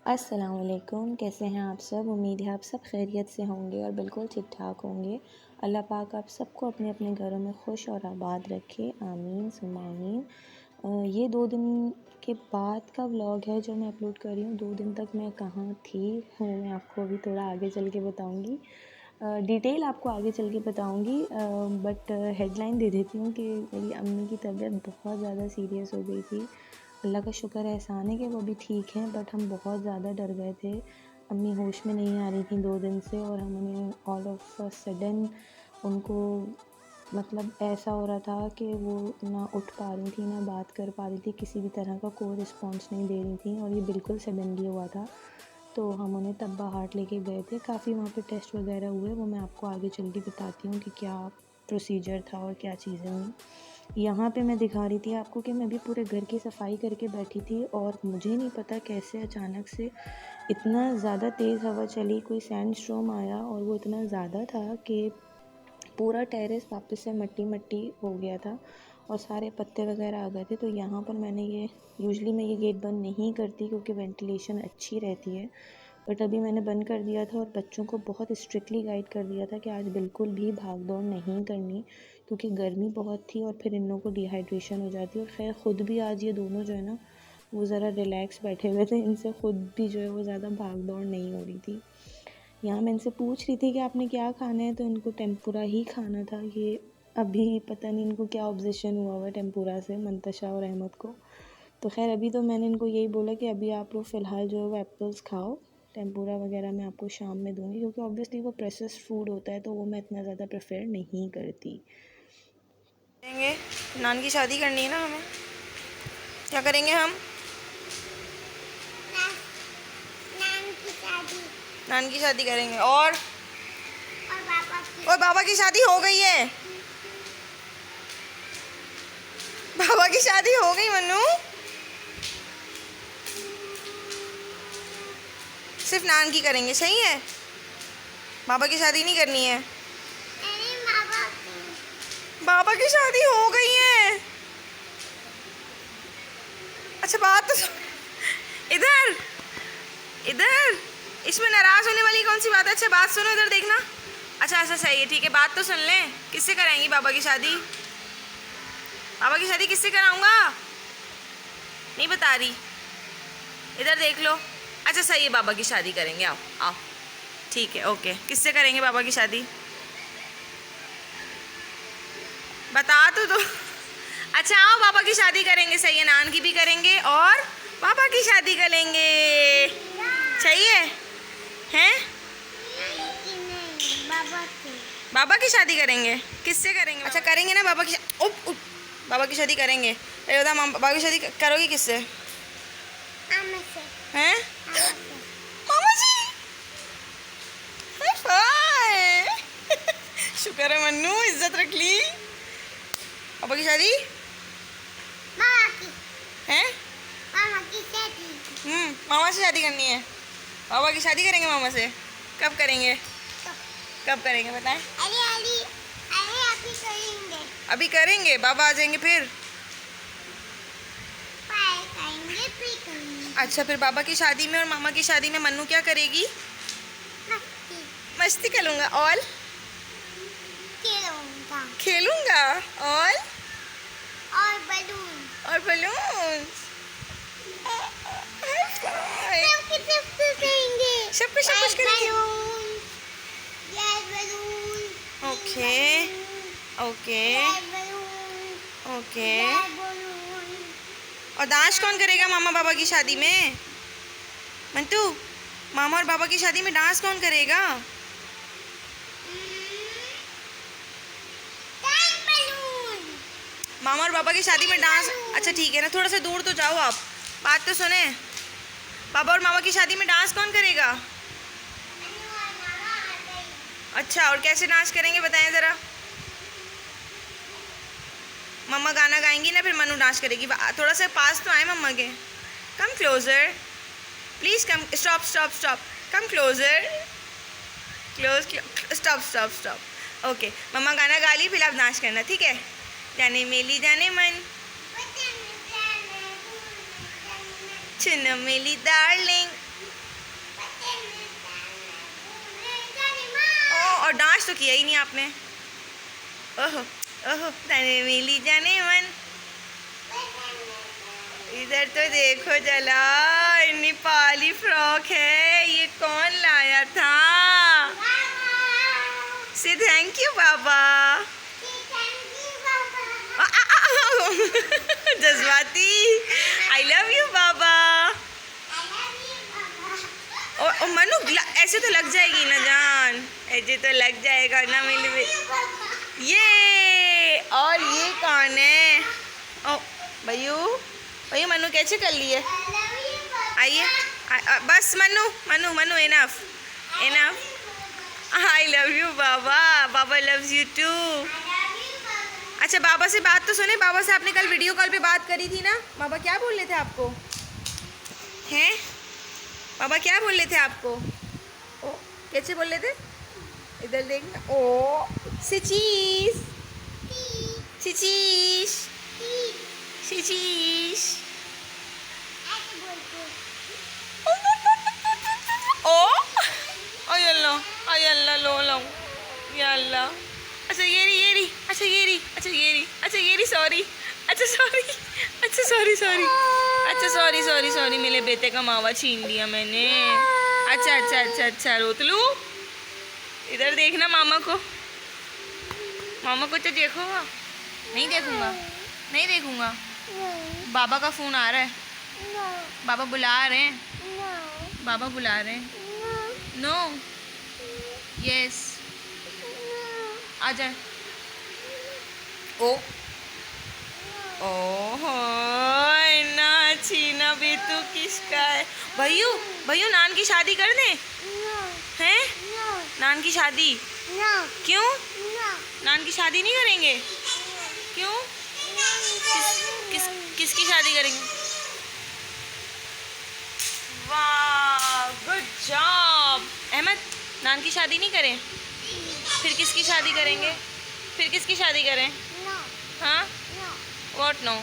अस्सलामुअलैकुम, कैसे हैं आप सब। उम्मीद है आप सब खैरियत से होंगे और बिल्कुल ठीक ठाक होंगे। अल्लाह पाक आप सबको अपने अपने घरों में खुश और आबाद रखे, आमीन सुम्मा आमीन। ये 2 दिन के बाद का व्लॉग है जो मैं अपलोड कर रही हूँ। 2 दिन तक मैं कहाँ थी मैं आपको अभी थोड़ा आगे चल के बताऊँगी। डिटेल आपको आगे चल के बताऊँगी, बट हेडलाइन दे देती हूँ कि मेरी अम्मी की तबीयत बहुत ज़्यादा सीरियस हो गई थी। अल्लाह का शुक्र है, एहसान है कि वो भी ठीक हैं, बट हम बहुत ज़्यादा डर गए थे। अम्मी होश में नहीं आ रही थी 2 दिन से और हमने ऑल ऑफ अ सडन उनको मतलब ऐसा हो रहा था कि वो ना उठ पा रही थी, ना बात कर पा रही थी, किसी भी तरह का कोई रिस्पॉन्स नहीं दे रही थी और ये बिल्कुल सडनली हुआ था। तो हम उन्हें तब्बा हार्ट लेके गए थे। काफ़ी वहाँ पे टेस्ट वगैरह हुए, वो मैं आपको आगे चल के बताती हूँ कि क्या प्रोसीजर था और क्या चीज़ें हुई। यहाँ पे मैं दिखा रही थी आपको कि मैं भी पूरे घर की सफाई करके बैठी थी और मुझे नहीं पता कैसे अचानक से इतना ज़्यादा तेज़ हवा चली, कोई सैंड स्टॉर्म आया और वो इतना ज़्यादा था कि पूरा टेरेस वापस से मट्टी मट्टी हो गया था और सारे पत्ते वगैरह आ गए थे। तो यहाँ पर मैंने यूजुअली मैं ये गेट बंद नहीं करती क्योंकि वेंटिलेशन अच्छी रहती है, बट अभी मैंने बंद कर दिया था और बच्चों को बहुत स्ट्रिक्टली गाइड कर दिया था कि आज बिल्कुल भी भाग दौड़ नहीं करनी क्योंकि गर्मी बहुत थी और फिर इन लोगों को डिहाइड्रेशन हो जाती है। और खैर ख़ुद भी आज ये दोनों जो है ना वो ज़रा रिलैक्स बैठे हुए थे, इनसे ख़ुद भी जो है वो ज़्यादा भाग दौड़ नहीं हो रही थी। यहाँ मैं इनसे पूछ रही थी कि आपने क्या खाना है, तो इनको टेम्पुरा ही खाना था। ये अभी पता नहीं इनको क्या ऑब्सेशन हुआ हुआ टेम्पुरा से, मंतशा और अहमद को। तो खैर अभी तो मैंने इनको यही बोला कि अभी आप लोग फ़िलहाल जो है वो एप्पल्स खाओ, टेम्पुरा वगैरह मैं आपको शाम में दूँगी क्योंकि ऑब्वियसली वो प्रोसेस्ड फूड होता है तो वो मैं इतना ज़्यादा प्रेफर नहीं करती। करेंगे नान की शादी करनी है ना हमें। क्या करेंगे हम? नान की शादी करेंगे और बाबा की शादी हो गई है। बाबा की शादी हो गई मन्नू। सिर्फ नान की करेंगे, सही है। बाबा की शादी नहीं करनी है। बाबा की शादी हो गई है। अच्छा बात तो इधर इधर इसमें नाराज होने वाली कौन सी बात है। अच्छा बात सुनो, इधर देखना। अच्छा अच्छा सही है, ठीक है, बात तो सुन ले। किससे कराएंगी बाबा की शादी? बाबा की शादी किससे कराऊंगा नहीं बता रही, इधर देख लो। अच्छा सही है, बाबा की शादी करेंगे। आओ आओ, ठीक है, ओके। किससे करेंगे बाबा की शादी? बता तो दो। अच्छा आओ, बाबा की शादी करेंगे, सही है। नान की भी करेंगे और बाबा की शादी करेंगे, सही है। हैं? बाबा की शादी करेंगे। किससे करेंगे? अच्छा करेंगे ना बाबा की बाबा की शादी करेंगे। अरे बता बाबा की शादी करोगी किससे? हैं? मामा जी। हाय शुक्र है मन्नू, इज्जत रख ली। पापा की शादी है? मामा से शादी करनी है। पापा की शादी करेंगे मामा से। कब करेंगे? कब करेंगे बताएं? अरे अभी करेंगे। अभी करेंगे, बाबा आ जाएंगे फिर करेंगे। अच्छा फिर बाबा की शादी में और मामा की शादी में मन्नू क्या करेगी? मस्ती करूँगा और खेलूंगा और बलून सब कुछ करेंगे। Okay okay okay. और डांस कौन करेगा मामा बाबा की शादी में? मंटू, मामा और बाबा की शादी में डांस कौन करेगा? मामा और बाबा की शादी में डांस। अच्छा ठीक है ना, थोड़ा सा दूर तो जाओ आप, बात तो सुने। बाबा और मामा की शादी में डांस कौन करेगा? अच्छा, और कैसे डांस करेंगे बताएं ज़रा। मम्मा गाना गाएंगी ना, फिर मनु डांस करेगी। थोड़ा सा पास तो आए मम्मा के। Come closer please, come. Stop stop stop, come closer, close, stop stop stop. Okay, मम्मा गाना गा ली, फिर आप डांस करना, ठीक है। जाने मेली जाने मन, चुनो मेली डार्लिंग, और डांस तो किया ही नहीं आपने। ओहो ओहो तने मिली जाने मन। इधर तो देखो जला, नेपाली फ्रॉक है, ये कौन लाया था? से थैंक यू बाबा। जज्बाती। आई लव यू बाबा। ओ मनु ऐसे तो लग जाएगी ना जान, ऐसे तो लग जाएगा ना मेरे। ये और ये कौन है? ओ भैयू भैयू मनु कैसे कर लिए? आइए बस Manu Manu Manu enough enough. I love you बाबा, बाबा लव्स यू टू। अच्छा बाबा से बात तो सुने, बाबा से आपने कल वीडियो कॉल पे बात करी थी ना, बाबा क्या बोल रहे थे आपको? हैं बाबा क्या बोल रहे थे आपको? ओ कैसे बोल रहे थे? इधर देखना। ओ सिचीस सिचीस सिचीस। ओ अल्लाह लो लो या अल्लाह। अच्छा ये रही अच्छा ये रही सॉरी अच्छा सॉरी अच्छा सॉरी मेरे बेटे का मावा छीन लिया मैंने। अच्छा रोतलू इधर देखना, मामा को तो देखो। नहीं देखूंगा। बाबा का फ़ोन आ रहा है, बाबा बुला रहे हैं, नो यस आ जाए। ओहो ना छीना भी तू किसका है? भैयू नान की शादी कर दे हैं? नान की शादी क्यों? नान की शादी नहीं करेंगे क्यों? किसकी शादी करेंगे? वाह गुड जॉब अहमद। नान की शादी नहीं करें, फिर किसकी शादी करें? हाँ व्हाट नो।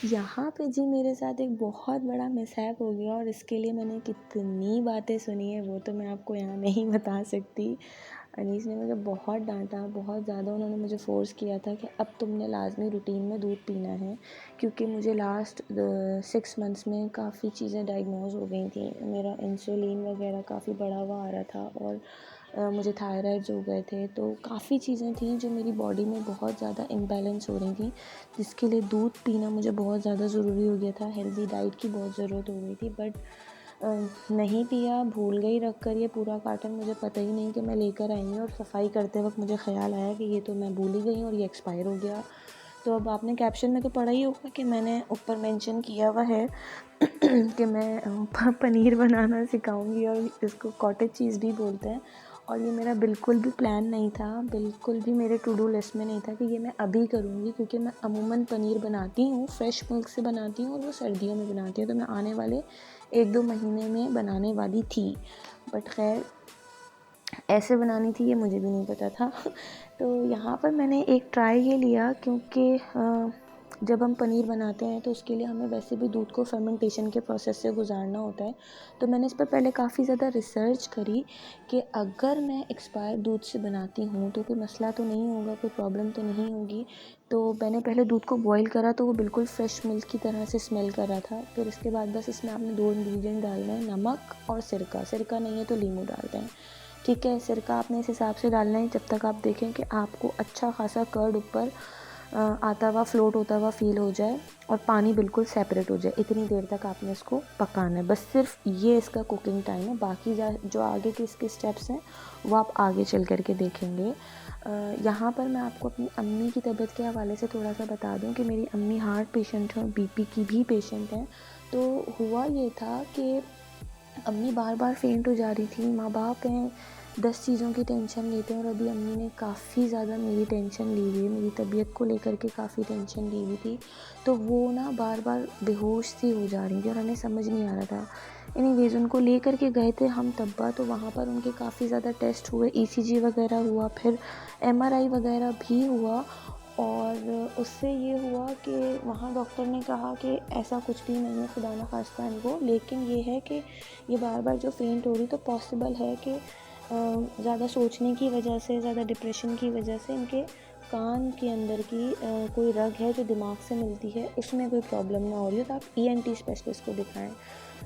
यहाँ पे जी मेरे साथ एक बहुत बड़ा मिसहैप हो गया और इसके लिए मैंने कितनी बातें सुनी है वो तो मैं आपको यहाँ नहीं बता सकती। अनीस ने मुझे बहुत डांटा, बहुत ज़्यादा उन्होंने मुझे फ़ोर्स किया था कि अब तुमने लाजमी रूटीन में दूध पीना है, क्योंकि मुझे लास्ट 6 मंथ्स में काफ़ी चीज़ें डायग्नोज हो गई थी। मेरा इंसुलिन वगैरह काफ़ी बढ़ा हुआ आ रहा था और मुझे थायराइड्स हो गए थे, तो काफ़ी चीज़ें थी जो मेरी बॉडी में बहुत ज़्यादा इम्बैलेंस हो रही थी, जिसके लिए दूध पीना मुझे बहुत ज़्यादा ज़रूरी हो गया था। हेल्दी डाइट की बहुत ज़रूरत हो गई थी, बट नहीं पिया, भूल गई रख कर ये पूरा कार्टन। मुझे पता ही नहीं कि मैं लेकर आई हूँ और सफाई करते वक्त मुझे ख़्याल आया कि ये तो मैं भूल ही गई और ये एक्सपायर हो गया। तो अब आपने कैप्शन में तो पढ़ा ही होगा कि मैंने ऊपर मेंशन किया हुआ है कि मैं पनीर बनाना सिखाऊंगी और इसको कॉटेज चीज़ भी बोलते हैं। और ये मेरा बिल्कुल भी प्लान नहीं था, बिल्कुल भी मेरे टू डू लिस्ट में नहीं था कि ये मैं अभी करूँगी, क्योंकि मैं अमूमन पनीर बनाती हूँ, फ्रेश मिल्क से बनाती हूँ और वो सर्दियों में बनाती हूँ, तो मैं आने वाले 1-2 महीने में बनाने वाली थी। बट खैर ऐसे बनानी थी ये मुझे भी नहीं पता था। तो यहाँ पर मैंने एक ट्राई ये लिया, क्योंकि जब हम पनीर बनाते हैं तो उसके लिए हमें वैसे भी दूध को फर्मेंटेशन के प्रोसेस से गुजारना होता है। तो मैंने इस पर पहले काफ़ी ज़्यादा रिसर्च करी कि अगर मैं एक्सपायर दूध से बनाती हूँ तो कोई मसला तो नहीं होगा, कोई प्रॉब्लम तो नहीं होगी। तो मैंने पहले दूध को बॉईल करा तो वो बिल्कुल फ्रेश मिल्क की तरह से स्मेल कर रहा था। फिर इसके बाद बस इसमें आपने 2 इंग्रेडिएंट डालना है, नमक और सिरका नहीं है तो नींबू डालते हैं, ठीक है। सिरका आपने इस हिसाब से डालना है जब तक आप देखें कि आपको अच्छा खासा कर्ड ऊपर आता हुआ, फ्लोट होता हुआ फील हो जाए और पानी बिल्कुल सेपरेट हो जाए। इतनी देर तक आपने इसको पकाना है, बस सिर्फ ये इसका कुकिंग टाइम है। बाकी जो आगे के इसके स्टेप्स हैं वो आप आगे चल कर के देखेंगे। यहाँ पर मैं आपको अपनी अम्मी की तबीयत के हवाले से थोड़ा सा बता दूँ कि मेरी अम्मी हार्ट पेशेंट हैं और बीपी की भी पेशेंट हैं। तो हुआ ये था कि अम्मी बार बार फेंट हो जा रही थी। माँ बाप हैं, 10 चीज़ों की टेंशन लेते हैं और अभी अम्मी ने काफ़ी ज़्यादा मेरी टेंशन ली हुई है, मेरी तबीयत को लेकर के काफ़ी टेंशन ली हुई थी। तो वो ना बार बार बेहोश सी हो जा रही थी और हमें समझ नहीं आ रहा था। एनीवेज उनको ले कर के गए थे हम तब्बा, तो वहाँ पर उनके काफ़ी ज़्यादा टेस्ट हुए, ECG वगैरह हुआ, फिर MRI वगैरह भी हुआ। और उससे ये हुआ कि वहाँ डॉक्टर ने कहा कि ऐसा कुछ भी नहीं है, खुदा ना खास्ता इनको, लेकिन ये है कि ये बार बार जो फेंट हो रही, तो पॉसिबल है कि ज़्यादा सोचने की वजह से, ज़्यादा डिप्रेशन की वजह से इनके कान के अंदर की कोई रग है जो दिमाग से मिलती है, उसमें कोई प्रॉब्लम ना हो रही हो, तो आप ईएनटी स्पेशलिस्ट को दिखाएं।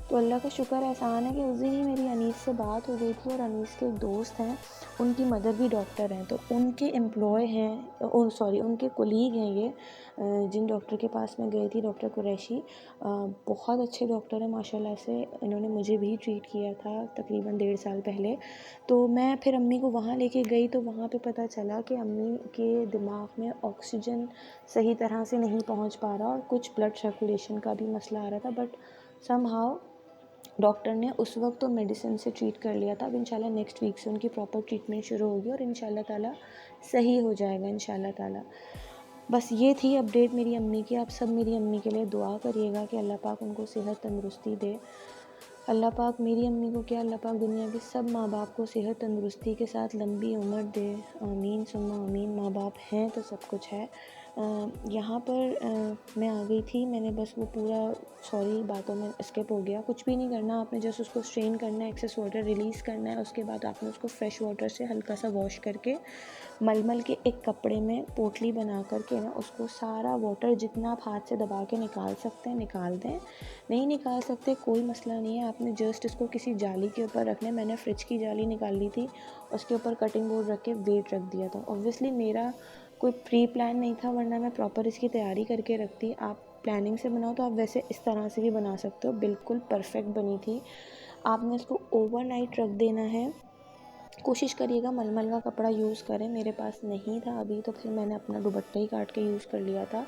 तो अल्लाह का शुक्र एहसान है कि उस दिन ही मेरी अनीस से बात हो गई थी, और अनीस के एक दोस्त हैं, उनकी मदर भी डॉक्टर हैं, तो उनके एम्प्लॉय हैं, उनके कोलीग हैं ये, जिन डॉक्टर के पास मैं गई थी, डॉक्टर कुरैशी, बहुत अच्छे डॉक्टर हैं माशाल्लाह से। इन्होंने मुझे भी ट्रीट किया था तकरीबन 1.5 साल पहले। तो मैं फिर अम्मी को वहाँ लेके गई, तो वहाँ पे पता चला कि अम्मी के दिमाग में ऑक्सीजन सही तरह से नहीं पहुँच पा रहा, और कुछ ब्लड सर्कुलेशन का भी मसला आ रहा था, बट समहाउ डॉक्टर ने उस वक्त तो मेडिसिन से ट्रीट कर लिया था। अब इंशाल्लाह नेक्स्ट वीक से उनकी प्रॉपर ट्रीटमेंट शुरू होगी, और इंशाल्लाह ताला सही हो जाएगा इंशाल्लाह ताला। बस ये थी अपडेट मेरी अम्मी की। आप सब मेरी अम्मी के लिए दुआ करिएगा कि अल्लाह पाक उनको सेहत तंदुरुस्ती दे। अल्लाह पाक मेरी अम्मी को क्या, अल्लाह पाक दुनिया के सब माँ बाप को सेहत तंदुरुस्ती के साथ लंबी उम्र दे। आमीन सुम्मा आमीन। माँ बाप हैं तो सब कुछ है। यहाँ पर मैं आ गई थी, मैंने बस वो पूरा, सॉरी बातों में स्किप हो गया। कुछ भी नहीं करना आपने, जस्ट उसको स्ट्रेन करना है, एक्सेस वाटर रिलीज़ करना है। उसके बाद आपने उसको फ्रेश वाटर से हल्का सा वॉश करके मलमल के एक कपड़े में पोटली बना करके ना, उसको सारा वाटर जितना आप हाथ से दबा के निकाल सकते हैं निकाल दें। नहीं निकाल सकते कोई मसला नहीं है, आपने जस्ट इसको किसी जाली के ऊपर रखना है। मैंने फ्रिज की जाली निकाल ली थी, उसके ऊपर कटिंग बोर्ड रख के वेट रख दिया था। ऑब्वियसली मेरा कोई प्री प्लान नहीं था, वरना मैं प्रॉपर इसकी तैयारी करके रखती। आप प्लानिंग से बनाओ तो आप वैसे इस तरह से भी बना सकते हो, बिल्कुल परफेक्ट बनी थी। आपने इसको ओवरनाइट रख देना है। कोशिश करिएगा मलमल का कपड़ा यूज़ करें। मेरे पास नहीं था अभी, तो फिर मैंने अपना दुपट्टा ही काट के यूज़ कर लिया था।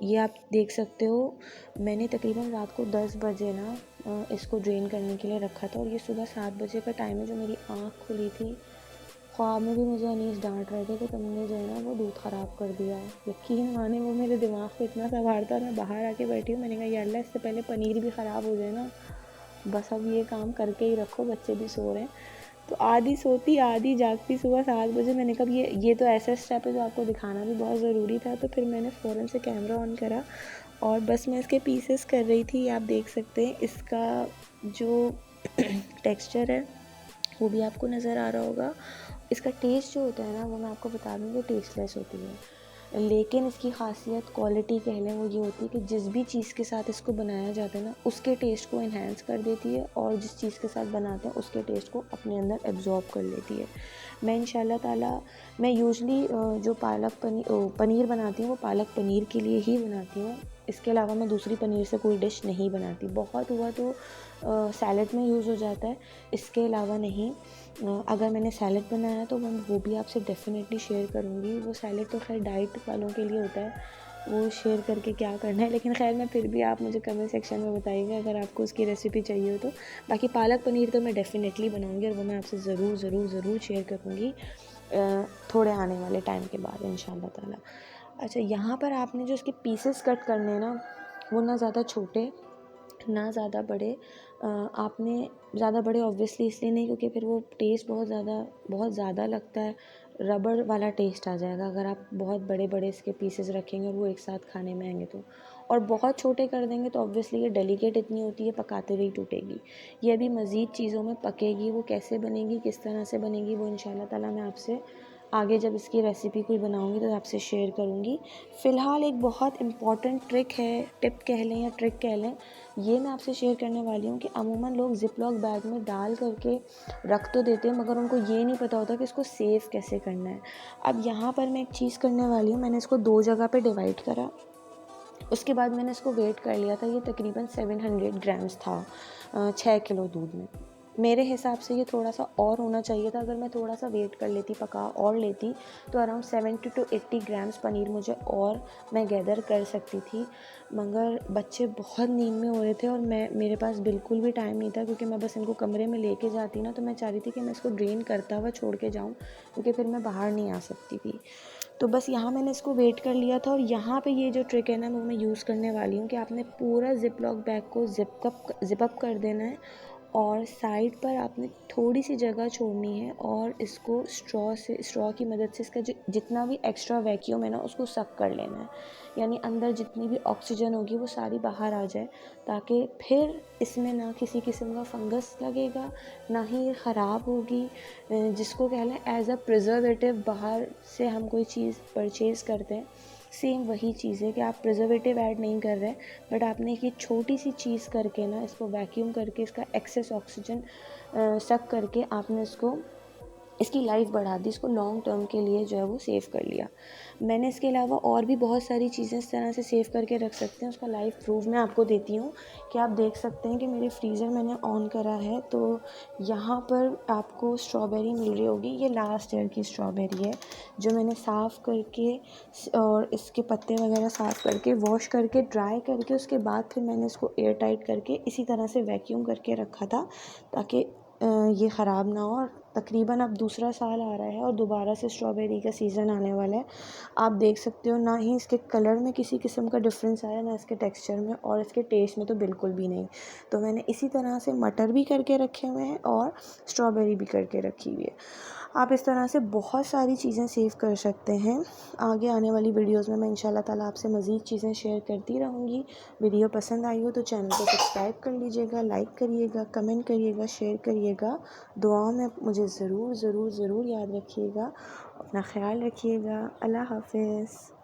ये आप देख सकते हो, मैंने तकरीबन रात को 10 बजे ना इसको ड्रेन करने के लिए रखा था, और ये सुबह 7 बजे का टाइम है जो मेरी आँख खुली थी। ख्वाब में भी मुझे अनीस डांट रहे थे कि तुमने जो है ना वो दूध ख़राब कर दिया। यकीन माने वो मेरे दिमाग को इतना सवारता, और मैं बाहर आके बैठी हूँ। मैंने कहा या अल्लाह, इससे पहले पनीर भी ख़राब हो जाए ना, बस अब ये काम करके ही रखो, बच्चे भी सो रहे हैं। तो आधी सोती आधी जागती सुबह 7 बजे। मैंने कहा ये तो ऐसा स्टेप है जो आपको दिखाना भी बहुत ज़रूरी था। तो फिर मैंने फ़ौरन से कैमरा ऑन करा, और बस मैं इसके पीसेस कर रही थी। आप देख सकते हैं इसका जो टेक्सचर है वो भी आपको नज़र आ रहा होगा। इसका टेस्ट जो होता है ना, वो मैं आपको बता दूँ कि टेस्टलेस होती है, लेकिन इसकी ख़ासियत क्वालिटी कह लें वो ये होती है कि जिस भी चीज़ के साथ इसको बनाया जाता है ना, उसके टेस्ट को इन्हेंस कर देती है, और जिस चीज़ के साथ बनाते हैं उसके टेस्ट को अपने अंदर एब्जॉर्ब कर लेती है। मैं इंशाल्लाह ताला, मैं यूजली जो पनीर बनाती हूँ वो पालक पनीर के लिए ही बनाती हूँ। इसके अलावा मैं दूसरी पनीर से कोई डिश नहीं बनाती। बहुत हुआ तो सैलड में यूज़ हो जाता है, इसके अलावा नहीं। अगर मैंने सैलड बनाया तो मैं वो भी आपसे डेफ़िनेटली शेयर करूँगी। वो सैलड तो खैर डाइट वालों के लिए होता है, वो शेयर करके क्या करना है, लेकिन खैर मैं फिर भी, आप मुझे कमेंट सेक्शन में बताइएगा अगर आपको उसकी रेसिपी चाहिए हो तो। बाकी पालक पनीर तो मैं डेफ़िनेटली बनाऊँगी, और वो मैं आपसे ज़रूर शेयर करूँगी थोड़े आने वाले टाइम के बाद इंशाल्लाह ताला। अच्छा, यहाँ पर आपने जो इसके पीसेस कट करने हैं ना, वो ना ज़्यादा छोटे ना ज़्यादा बड़े। आपने ज़्यादा बड़े ऑब्वियसली इसलिए नहीं क्योंकि फिर वो टेस्ट बहुत ज़्यादा लगता है, रबड़ वाला टेस्ट आ जाएगा अगर आप बहुत बड़े बड़े इसके पीसेस रखेंगे और वो एक साथ खाने में आएंगे तो। और बहुत छोटे कर देंगे तो ऑब्वियसली ये डेलिकेट इतनी होती है, पकाते हुए ही टूटेगी। ये अभी मज़ीद चीज़ों में पकेगी। वो कैसे बनेगी, किस तरह से बनेगी, वो इंशाल्लाह ताला मैं आपसे आगे जब इसकी रेसिपी कोई बनाऊंगी तो आपसे शेयर करूंगी। फ़िलहाल एक बहुत इम्पॉर्टेंट ट्रिक है, टिप कह लें या ट्रिक कह लें, ये मैं आपसे शेयर करने वाली हूँ कि अमूमन लोग ज़िप-लॉक बैग में डाल करके रख तो देते हैं, मगर उनको ये नहीं पता होता कि इसको सेव कैसे करना है। अब यहाँ पर मैं एक चीज़ करने वाली हूँ, मैंने इसको 2 जगह पे डिवाइड करा। उसके बाद मैंने इसको वेट कर लिया था। ये तकरीबन 700 ग्राम्स था 6 किलो दूध में। मेरे हिसाब से ये थोड़ा सा और होना चाहिए था। अगर मैं थोड़ा सा वेट कर लेती, पका और लेती, तो अराउंड 70 to 80 ग्राम्स पनीर मुझे और मैं गैदर कर सकती थी। मगर बच्चे बहुत नींद में हो रहे थे और मेरे पास बिल्कुल भी टाइम नहीं था, क्योंकि मैं बस इनको कमरे में लेके जाती ना, तो मैं चाह रही थी कि मैं इसको ड्रेन करता हुआ छोड़ के जाऊँ, क्योंकि फिर मैं बाहर नहीं आ सकती थी। तो बस यहाँ मैंने इसको वेट कर लिया था। और यहाँ पे ये जो ट्रिक है ना, वो मैं यूज़ करने वाली हूँ कि आपने पूरा ज़िप लॉक बैग को ज़िप अप कर देना है, और साइड पर आपने थोड़ी सी जगह छोड़नी है और इसको स्ट्रॉ की मदद से इसका जितना भी एक्स्ट्रा वैक्यूम है ना उसको सक कर लेना है, यानी अंदर जितनी भी ऑक्सीजन होगी वो सारी बाहर आ जाए, ताकि फिर इसमें ना किसी किस्म का फंगस लगेगा, ना ही ये ख़राब होगी। जिसको कह लें एज अ प्रिजर्वेटिव, बाहर से हम कोई चीज़ परचेज़ करते हैं, सेम वही चीज़ है कि आप प्रिजर्वेटिव ऐड नहीं कर रहे, बट आपने एक छोटी सी चीज़ करके ना इसको वैक्यूम करके इसका एक्सेस ऑक्सीजन सक करके आपने इसकी लाइफ बढ़ा दी, इसको लॉन्ग टर्म के लिए जो है वो सेव कर लिया। मैंने इसके अलावा और भी बहुत सारी चीज़ें इस तरह से सेव करके रख सकते हैं, उसका लाइव प्रूफ मैं आपको देती हूँ कि आप देख सकते हैं कि मेरे फ्रीज़र मैंने ऑन करा है तो यहाँ पर आपको स्ट्रॉबेरी मिल रही होगी। ये लास्ट ईयर की स्ट्रॉबेरी है जो मैंने साफ़ करके और इसके पत्ते वगैरह साफ़ करके वॉश करके ड्राई करके उसके बाद फिर मैंने इसको एयर टाइट करके इसी तरह से वैक्यूम करके रखा था ताकि ये ख़राब ना हो। और तकरीबन अब दूसरा साल आ रहा है और दोबारा से स्ट्रॉबेरी का सीज़न आने वाला है। आप देख सकते हो ना ही इसके कलर में किसी किस्म का डिफरेंस आया, ना इसके टेक्सचर में, और इसके टेस्ट में तो बिल्कुल भी नहीं। तो मैंने इसी तरह से मटर भी करके रखे हुए हैं और स्ट्रॉबेरी भी करके रखी हुई है। आप इस तरह से बहुत सारी चीज़ें सेव कर सकते हैं। आगे आने वाली वीडियोज़ में मैं इंशाल्लाह ताला आपसे मज़ीद चीज़ें शेयर करती रहूँगी। वीडियो पसंद आई हो तो चैनल को सब्सक्राइब कर लीजिएगा, लाइक करिएगा, कमेंट करिएगा, शेयर करिएगा। दुआओं में मुझे ज़रूर ज़रूर ज़रूर याद रखिएगा। अपना ख्याल रखिएगा। अल्लाह हाफ़िज़।